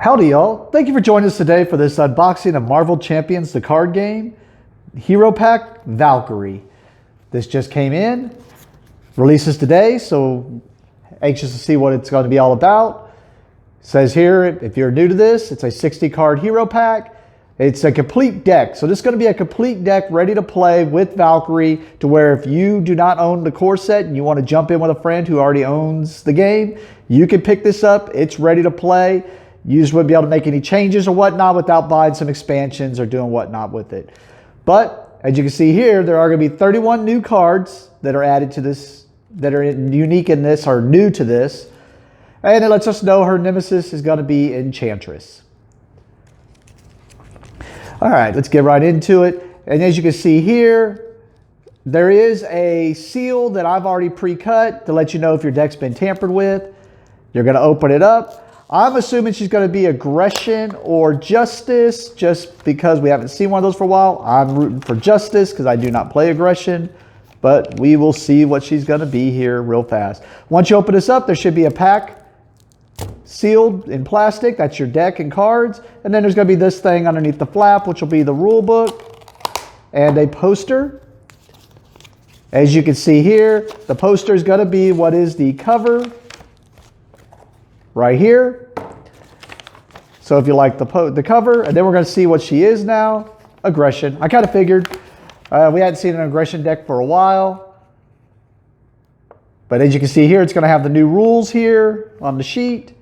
Howdy y'all, thank you for joining us today for this unboxing of Marvel Champions, the card game, Hero Pack Valkyrie. This just came in, releases today, so anxious to see what it's going to be all about. It says here, if you're new to this, it's a 60 card Hero Pack. It's a complete deck, so this is going to be a complete deck ready to play with Valkyrie, to where if you do not own the core set and you want to jump in with a friend who already owns the game, you can pick this up. It's ready to play. You just wouldn't be able to make any changes or whatnot without buying some expansions or doing whatnot with it. But as you can see here, there are going to be 31 new cards that are added to this, that are unique in this or new to this. And it lets us know her nemesis is going to be Enchantress. All right, let's get right into it. And as you can see here, there is a seal that I've already pre-cut to let you know if your deck's been tampered with. You're going to open it up. I'm assuming she's going to be Aggression or Justice, just because we haven't seen one of those for a while. I'm rooting for Justice because I do not play Aggression, but we will see what she's going to be here real fast. Once you open this up, there should be a pack sealed in plastic. That's your deck and cards. And then there's going to be this thing underneath the flap, which will be the rule book and a poster. As you can see here, the poster is going to be what is the cover right here. So if you like the cover, and then we're going to see what she is now. Aggression. I kind of figured. We hadn't seen an Aggression deck for a while. But as you can see here, it's going to have the new rules here on the sheet.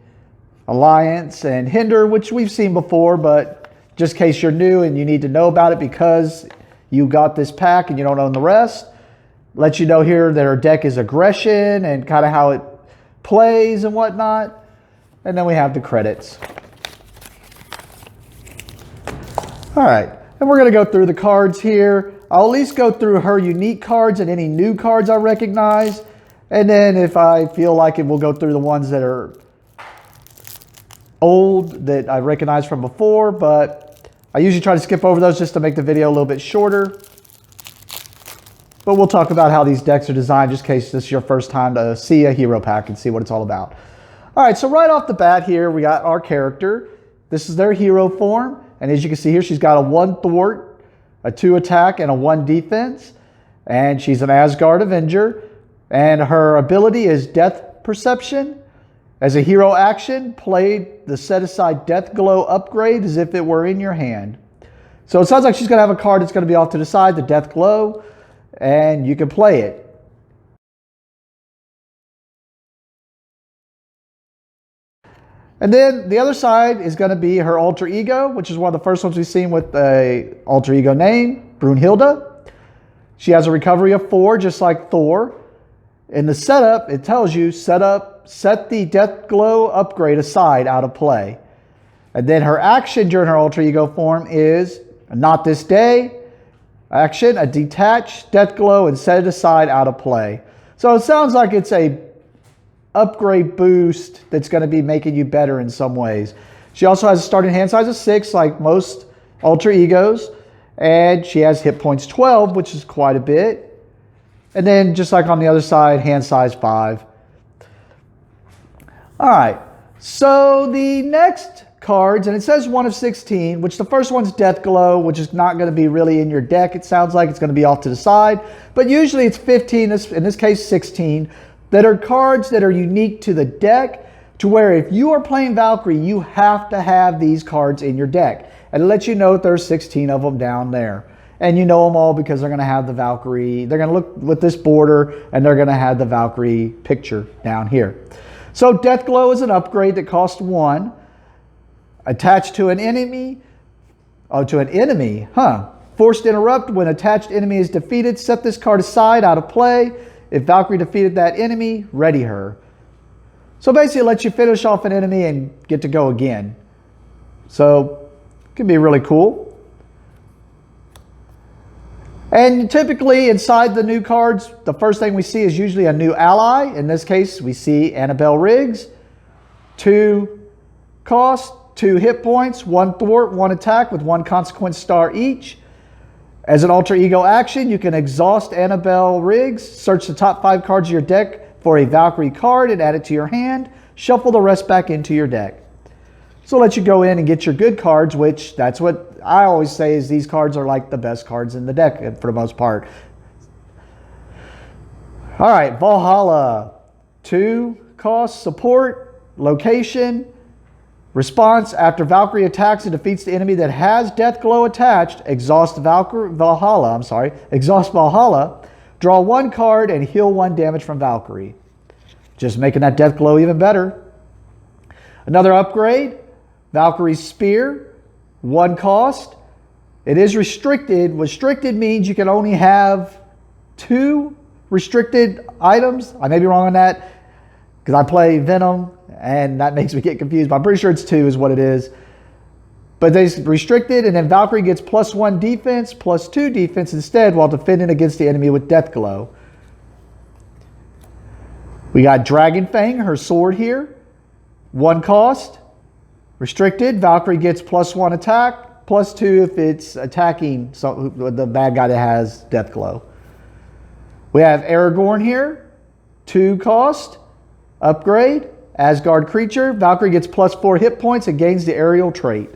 Alliance and Hinder, which we've seen before, but just in case you're new and you need to know about it because you got this pack and you don't own the rest, let you know here that her deck is Aggression and kind of how it plays and whatnot. And then we have the credits. All right, and we're going to go through the cards here. I'll at least go through her unique cards and any new cards I recognize. And then if I feel like it, we'll go through the ones that are old that I recognize from before. But I usually try to skip over those just to make the video a little bit shorter. But we'll talk about how these decks are designed just in case this is your first time to see a hero pack and see what it's all about. All right, so right off the bat here, we got our character. This is their hero form. And as you can see here, she's got a 1 thwart, a 2 attack, and a 1 defense. And she's an Asgard Avenger. And her ability is Death Perception. As a hero action, play the set aside Death Glow upgrade as if it were in your hand. So it sounds like she's going to have a card that's going to be off to the side, the Death Glow, and you can play it. And then the other side is going to be her alter ego, which is one of the first ones we've seen with a alter ego name, Brunhilde. She has a recovery of 4, just like Thor. In the setup, it tells you set the Death Glow upgrade aside out of play. And then her action during her alter ego form is not this day. Action, a detach Death Glow and set it aside out of play. So it sounds like it's a upgrade boost that's going to be making you better in some ways. She also has a starting hand size of 6 like most alter egos, and she has hit points 12, which is quite a bit. And then just like on the other side, hand size 5. All right, so the next cards, and it says 1 of 16, which the first one's Death Glow, which is not going to be really in your deck. It sounds like it's going to be off to the side, but usually it's 15, in this case 16, that are cards that are unique to the deck, to where if you are playing Valkyrie, you have to have these cards in your deck. And it lets you know that there's 16 of them down there. And you know them all because they're going to have the Valkyrie. They're going to look with this border, and they're going to have the Valkyrie picture down here. So Death Glow is an upgrade that costs 1. Attached to an enemy. Forced Interrupt. When attached enemy is defeated, set this card aside out of play. If Valkyrie defeated that enemy, ready her. So basically it lets you finish off an enemy and get to go again. So it can be really cool. And typically inside the new cards, the first thing we see is usually a new ally. In this case, we see Annabelle Riggs. 2 cost, 2 hit points, 1 thwart, 1 attack with 1 consequence star each. As an alter ego action, you can exhaust Annabelle Riggs, search the top 5 cards of your deck for a Valkyrie card and add it to your hand. Shuffle the rest back into your deck. So it'll let you go in and get your good cards, which that's what I always say is these cards are like the best cards in the deck for the most part. All right, Valhalla. 2 cost, support, location, response. After Valkyrie attacks and defeats the enemy that has Death Glow attached, exhaust Valhalla. Draw 1 card and heal 1 damage from Valkyrie. Just making that Death Glow even better. Another upgrade, Valkyrie's Spear, 1 cost. It is restricted. Restricted means you can only have 2 restricted items. I may be wrong on that because I play Venom and that makes me get confused, but I'm pretty sure it's 2 is what it is. But they restricted, and then Valkyrie gets +1 defense, +2 defense instead while defending against the enemy with Death Glow. We got Dragon Fang, her sword here. 1 cost, restricted. Valkyrie gets +1 attack, +2 if it's attacking the bad guy that has Death Glow. We have Aragorn here, 2 cost, upgrade, Asgard creature. Valkyrie gets +4 hit points and gains the aerial trait.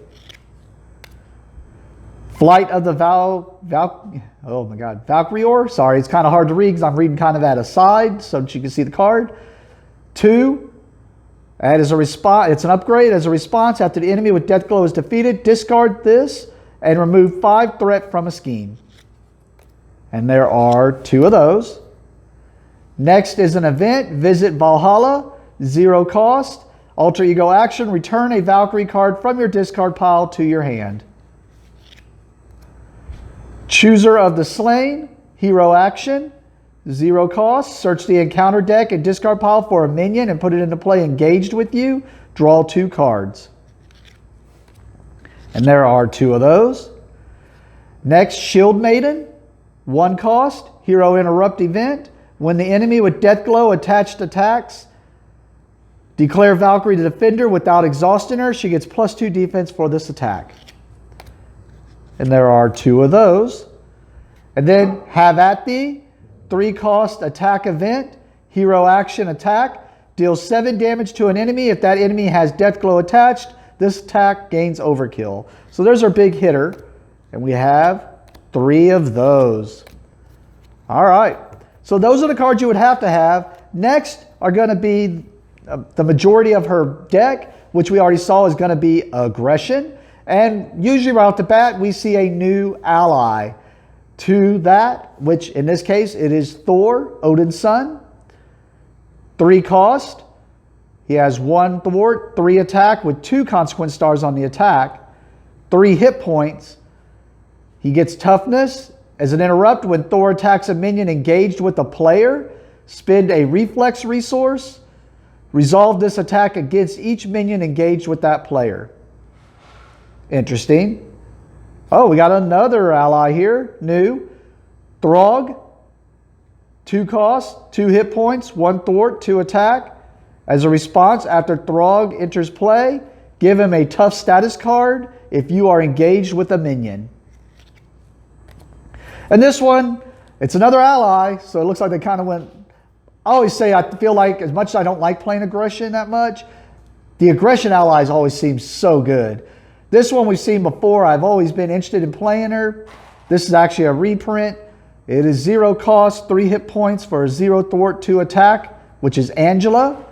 Flight of the Valkyrie. Sorry, it's kind of hard to read because I'm reading kind of at a side so that you can see the card. 2, and as a response, it's an upgrade. As a response, after the enemy with Death Glow is defeated, discard this and remove 5 threat from a scheme. And there are 2 of those. Next is an event, Visit Valhalla, 0 cost. Alter Ego action, return a Valkyrie card from your discard pile to your hand. Chooser of the Slain, hero action, 0 cost. Search the encounter deck and discard pile for a minion and put it into play engaged with you. Draw 2 cards. And there are 2 of those. Next, Shield Maiden, 1 cost, hero interrupt event. When the enemy with Death Glow attached attacks, declare Valkyrie the defender without exhausting her. She gets +2 defense for this attack. And there are 2 of those. And then Have At Thee, 3 cost attack event, hero action attack. Deals 7 damage to an enemy. If that enemy has Death Glow attached, this attack gains overkill. So there's our big hitter. And we have 3 of those. All right. So those are the cards you would have to have. Next are going to be the majority of her deck, which we already saw is going to be aggression. And usually right off the bat, we see a new ally to that, which in this case, it is Thor, Odin's son. 3 cost. He has 1 thwart, 3 attack with 2 consequence stars on the attack, 3 hit points. He gets toughness. As an interrupt, when Thor attacks a minion engaged with a player, spend a reflex resource. Resolve this attack against each minion engaged with that player. Interesting. Oh, we got another ally here. New. Throg. 2 cost, 2 hit points, 1 thwart, 2 attack. As a response, after Throg enters play, give him a tough status card if you are engaged with a minion. And this one, it's another ally, so it looks like they kind of went... I always say I feel like, as much as I don't like playing aggression that much, the aggression allies always seem so good. This one we've seen before. I've always been interested in playing her. This is actually a reprint. It is 0 cost, 3 hit points for a 0 thwart, 2 attack, which is Angela.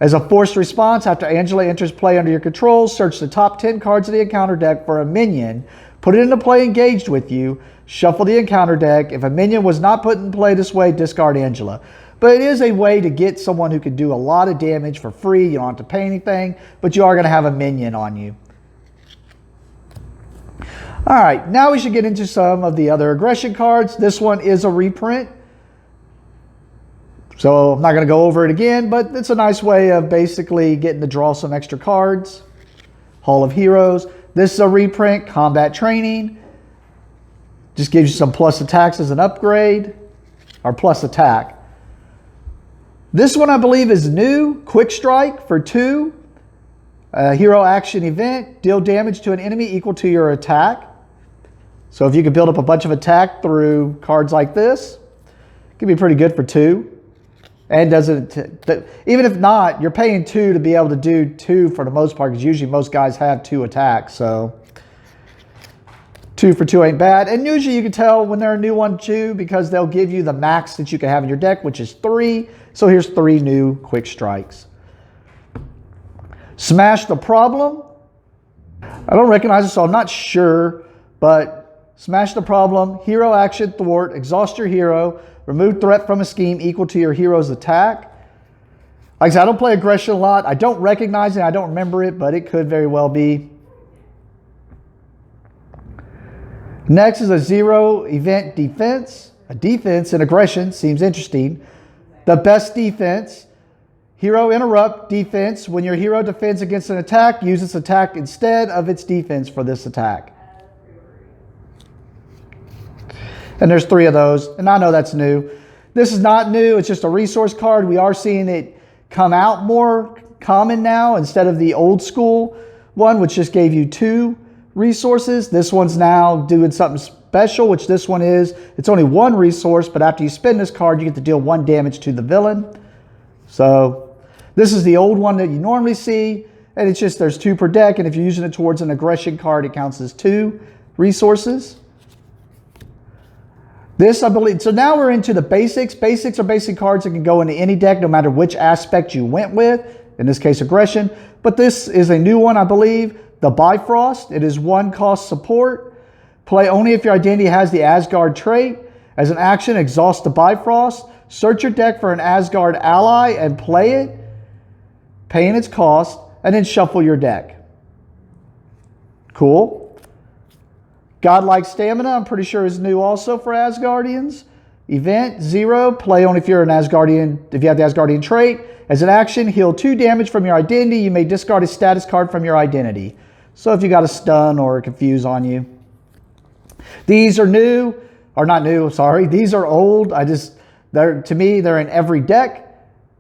As a forced response, after Angela enters play under your control, search the top 10 cards of the encounter deck for a minion. Put it into play engaged with you. Shuffle the encounter deck. If a minion was not put in play this way, discard Angela. But it is a way to get someone who can do a lot of damage for free. You don't have to pay anything, but you are going to have a minion on you. All right, now we should get into some of the other aggression cards. This one is a reprint, so I'm not going to go over it again, but it's a nice way of basically getting to draw some extra cards. Hall of Heroes. This is a reprint, Combat Training. Just gives you some plus attacks as an upgrade, or plus attack. This one I believe is new, Quick Strike for 2. Hero action event, deal damage to an enemy equal to your attack. So if you could build up a bunch of attack through cards like this, it could be pretty good for 2. And even if not, you're paying 2 to be able to do 2 for the most part, because usually most guys have 2 attacks. So 2 for 2 ain't bad. And usually you can tell when they're a new one too, because they'll give you the max that you can have in your deck, which is 3. So here's 3 new quick strikes. Smash the Problem. I don't recognize it, so I'm not sure, but smash the problem, hero action, thwart, exhaust your hero, remove threat from a scheme equal to your hero's attack. Like I said, I don't play aggression a lot. I don't recognize it. I don't remember it, but it could very well be. Next is a 0 event defense. A defense in aggression seems interesting. The best defense. Hero interrupt defense. When your hero defends against an attack, use its attack instead of its defense for this attack. And there's 3 of those. And I know that's new. This is not new. It's just a resource card. We are seeing it come out more common now instead of the old school one, which just gave you 2 resources. This one's now doing something special, which this one is. It's only 1 resource, but after you spend this card, you get to deal 1 damage to the villain. So this is the old one that you normally see, and it's just there's 2 per deck, and if you're using it towards an aggression card, it counts as 2 resources. This, I believe, so now we're into the basics. Basics are basic cards that can go into any deck, no matter which aspect you went with, in this case, aggression. But this is a new one, I believe, the Bifrost. It is 1 cost support. Play only if your identity has the Asgard trait. As an action, exhaust the Bifrost. Search your deck for an Asgard ally and play it, paying its cost, and then shuffle your deck. Cool. Godlike Stamina, I'm pretty sure is new also for Asgardians. Event 0, play only if you're an Asgardian, if you have the Asgardian trait. As an action, heal 2 damage from your identity. You may discard a status card from your identity. So if you got a stun or a confuse on you. These are new, or not new, sorry. These are old. To me, they're in every deck.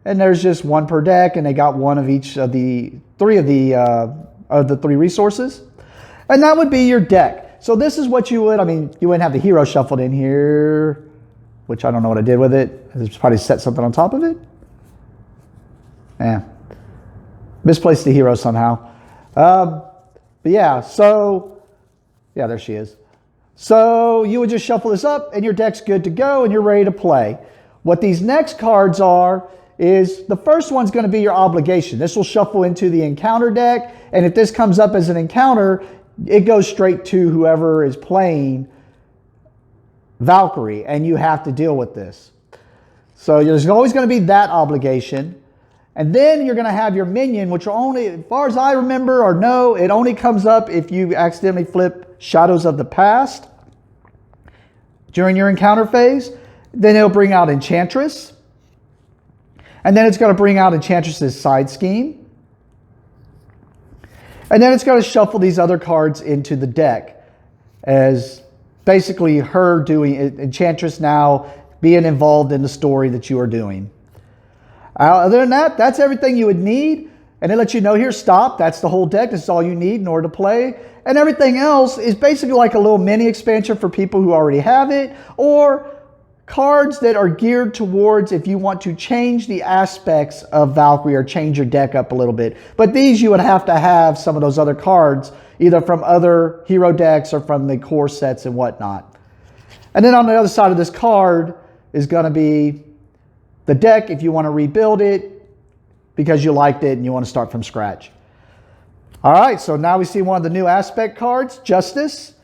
And there's just 1 per deck, and they got 1 of each of the 3 of the 3 resources. And that would be your deck. So this is what you would, you wouldn't have the hero shuffled in here, which I don't know what I did with it. I just probably set something on top of it. Misplaced the hero somehow. But yeah, so, yeah, there she is. So you would just shuffle this up and your deck's good to go and you're ready to play. What these next cards are is the first one's going to be your obligation. This will shuffle into the encounter deck. And if this comes up as an encounter, it goes straight to whoever is playing Valkyrie, and you have to deal with this. So there's always going to be that obligation. And then you're going to have your minion, which will only, as far as I remember or know, it only comes up if you accidentally flip Shadows of the Past during your encounter phase. Then it'll bring out Enchantress. And then it's going to bring out Enchantress's side scheme. And then it's going to shuffle these other cards into the deck as basically her doing, Enchantress now being involved in the story that you are doing. Other than that, that's everything you would need. And it lets you know here, stop. That's the whole deck. This is all you need in order to play. And everything else is basically like a little mini expansion for people who already have it, or cards that are geared towards if you want to change the aspects of Valkyrie or change your deck up a little bit. But these you would have to have some of those other cards, either from other hero decks or from the core sets and whatnot. And then on the other side of this card is going to be the deck if you want to rebuild it because you liked it and you want to start from scratch. All right, so now we see one of the new aspect cards, Justice.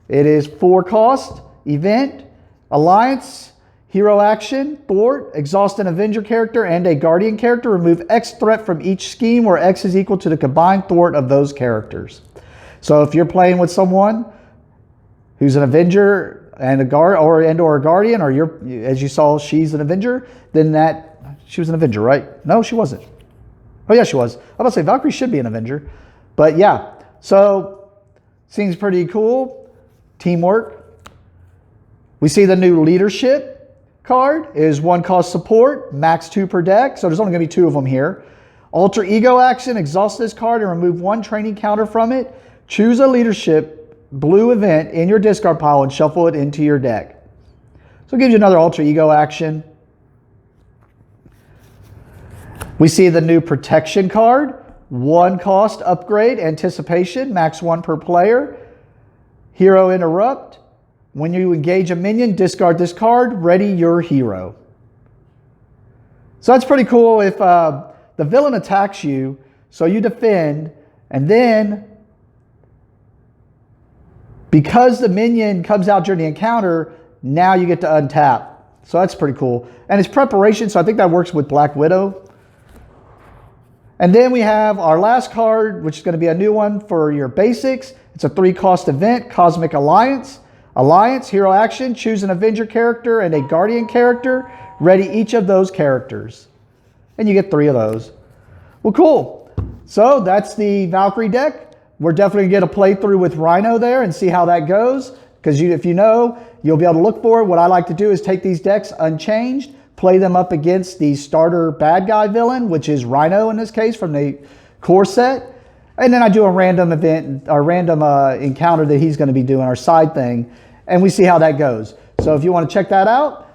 It is 4 cost, event, Alliance, hero action, thwart, exhaust an Avenger character and a Guardian character. Remove X threat from each scheme where X is equal to the combined thwart of those characters. So if you're playing with someone who's an Avenger and a or a Guardian, or as you saw, she's an Avenger, then she was an Avenger, right? No, she wasn't. Oh yeah, she was. I was about to say Valkyrie should be an Avenger, but yeah. So seems pretty cool. Teamwork. We see the new leadership card is 1 cost support, max 2 per deck. So there's only going to be 2 of them here. Alter ego action, exhaust this card and remove 1 training counter from it. Choose a leadership blue event in your discard pile and shuffle it into your deck. So it gives you another alter ego action. We see the new protection card, 1 cost upgrade, anticipation, max 1 per player. Hero interrupt. When you engage a minion, discard this card, ready your hero. So that's pretty cool. If the villain attacks you, so you defend, and then because the minion comes out during the encounter, now you get to untap. So that's pretty cool. And it's preparation, so I think that works with Black Widow. And then we have our last card, which is going to be a new one for your basics. It's a 3-cost event, Cosmic Alliance. Alliance, hero action, choose an Avenger character and a Guardian character. Ready each of those characters. And you get 3 of those. Well, cool. So that's the Valkyrie deck. We're definitely going to get a playthrough with Rhino there and see how that goes. Because if you know, you'll be able to look for it. What I like to do is take these decks unchanged, play them up against the starter bad guy villain, which is Rhino in this case from the core set. And then I do a random event, or random encounter that he's going to be doing, our side thing. And we see how that goes. So if you want to check that out,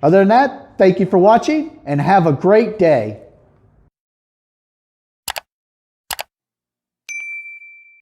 other than that, thank you for watching and have a great day.